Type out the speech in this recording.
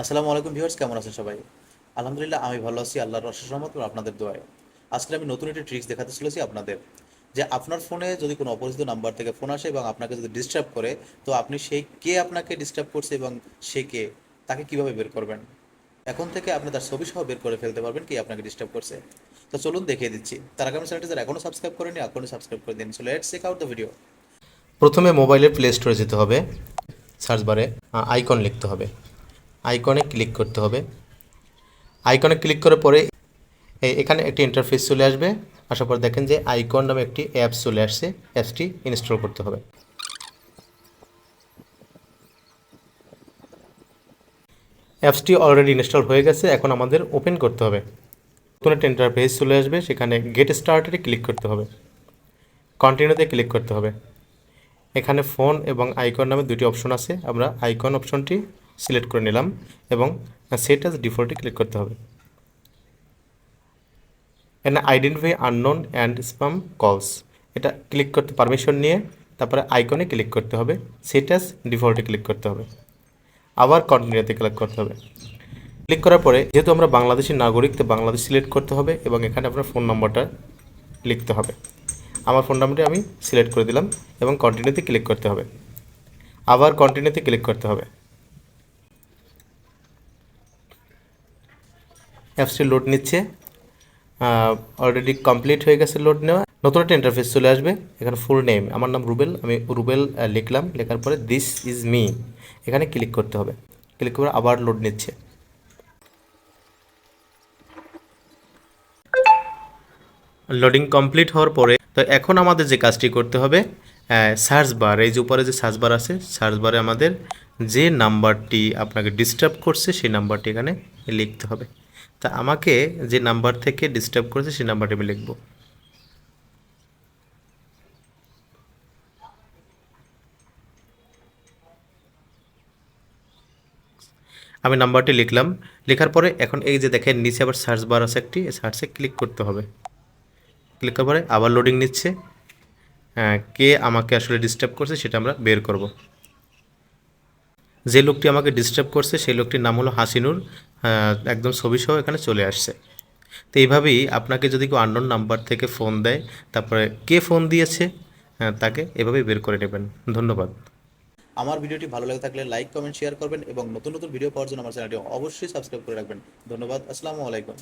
আসসালামু আলাইকুম ভিউয়ার্স, কেমন আছেন সবাই? আলহামদুলিল্লাহ আমি ভালো আছি, আল্লাহর অশেষ রহমত এবং আপনাদের দোয়ায়। আজকে আমি নতুন একটি ট্রিক্স দেখাতে চলেছি আপনাদের, যে আপনার ফোনে যদি কোনো অপরিচিত নাম্বার থেকে ফোন আসে এবং আপনাকে যদি ডিস্টার্ব করে, তো আপনি সেই কে আপনাকে ডিস্টার্ব করছে এবং সে কে, তাকে কিভাবে বের করবেন। এখন থেকে আপনি তার ছবি সহ বের করে ফেলতে পারবেন কে আপনাকে ডিস্টার্ব করছে। তো চলুন দেখিয়ে দিচ্ছি। তার আগে আমার চ্যানেলটি যারা এখনও সাবস্ক্রাইব করেনি, এখনই সাবস্ক্রাইব করে দিন। So let's check out the video. প্রথমে মোবাইলের প্লে স্টোরে যেতে হবে, সার্চ বারে আইকন লিখতে হবে, আইকনে ক্লিক করতে হবে। আইকনে ক্লিক করার পরে এখানে একটি ইন্টারফেস চলে আসবে। আসার পর দেখেন যে আইকন নামে একটি অ্যাপস চলে আসছে, অ্যাপসটি ইনস্টল করতে হবে। অ্যাপসটি অলরেডি ইনস্টল হয়ে গেছে, এখন আমাদের ওপেন করতে হবে। নতুন একটা ইন্টারফেস চলে আসবে, সেখানে গেট স্টার্টেডে ক্লিক করতে হবে, কন্টিনিউতে ক্লিক করতে হবে। এখানে ফোন এবং আইকন নামে দুটি অপশন আছে, আমরা আইকন অপশনটি সিলেক্ট করে নিলাম এবং সেট অ্যাজ ডিফল্টে ক্লিক করতে হবে। এখানে আইডেন্টিফাই আননোন অ্যান্ড স্প্যাম কলস, এটা ক্লিক করতে পারমিশন নিয়ে তারপরে আইকনে ক্লিক করতে হবে, সেটাস ডিফল্টে ক্লিক করতে হবে, আবার কন্টিনিউতে ক্লিক করতে হবে। ক্লিক করার পরে যেহেতু আমরা বাংলাদেশি নাগরিক, তো বাংলাদেশ সিলেক্ট করতে হবে এবং এখানে আপনার ফোন নম্বরটা লিখতে হবে। আমার ফোন নাম্বারটি আমি সিলেক্ট করে দিলাম এবং কন্টিনিউতে ক্লিক করতে হবে, আবার কন্টিনিউতে ক্লিক করতে হবে। অ্যাপসটি লোড নিচ্ছে, অলরেডি কমপ্লিট হয়ে গেছে লোড নেওয়া। নতুন একটা ইন্টারফেস চলে আসবে। এখানে ফুল নেম, আমার নাম রুবেল, আমি রুবেল লিখলাম। লেখার পরে দিস ইজ মি, এখানে ক্লিক করতে হবে। ক্লিক করে আবার লোড নিচ্ছে। লোডিং কমপ্লিট হওয়ার পরে তো এখন আমাদের যে কাজটি করতে হবে, সার্চ বার, এই যে উপরে যে সার্চ বার আছে, সার্চ বারে আমাদের যে নাম্বারটি আপনাকে ডিস্টার্ব করছে সেই নাম্বারটি এখানে লিখতে হবে। তা আমাকে যে নাম্বার থেকে ডিস্টার্ব করেছে সেই নাম্বারটি আমি লিখব। আমি নাম্বারটি লিখলাম। লেখার পরে এখন এই যে দেখেন নিচে আবার সার্চ বার আছে একটি, সার্চে ক্লিক করতে হবে। ক্লিক করার পরে আবার লোডিং নিচ্ছে। কে আমাকে আসলে ডিস্টার্ব করছে সেটা আমরা বের করব। যে লোকটি আমাকে ডিস্টার্ব করছে সেই লোকটির নাম হলো হাসিনুর, একদম ছবিসহ এখানে চলে আসছে। তো এইভাবেই আপনাকে যদি কেউ আননোন নাম্বার থেকে ফোন দেয়, তারপরে কে ফোন দিয়েছে তাকে এভাবেই বের করে নেবেন। ধন্যবাদ। আমার ভিডিওটি ভালো লাগে থাকলে লাইক, কমেন্ট, শেয়ার করবেন এবং নতুন নতুন ভিডিও পাওয়ার জন্য আমার চ্যানেলটি অবশ্যই সাবস্ক্রাইব করে রাখবেন। ধন্যবাদ। আসসালামু আলাইকুম।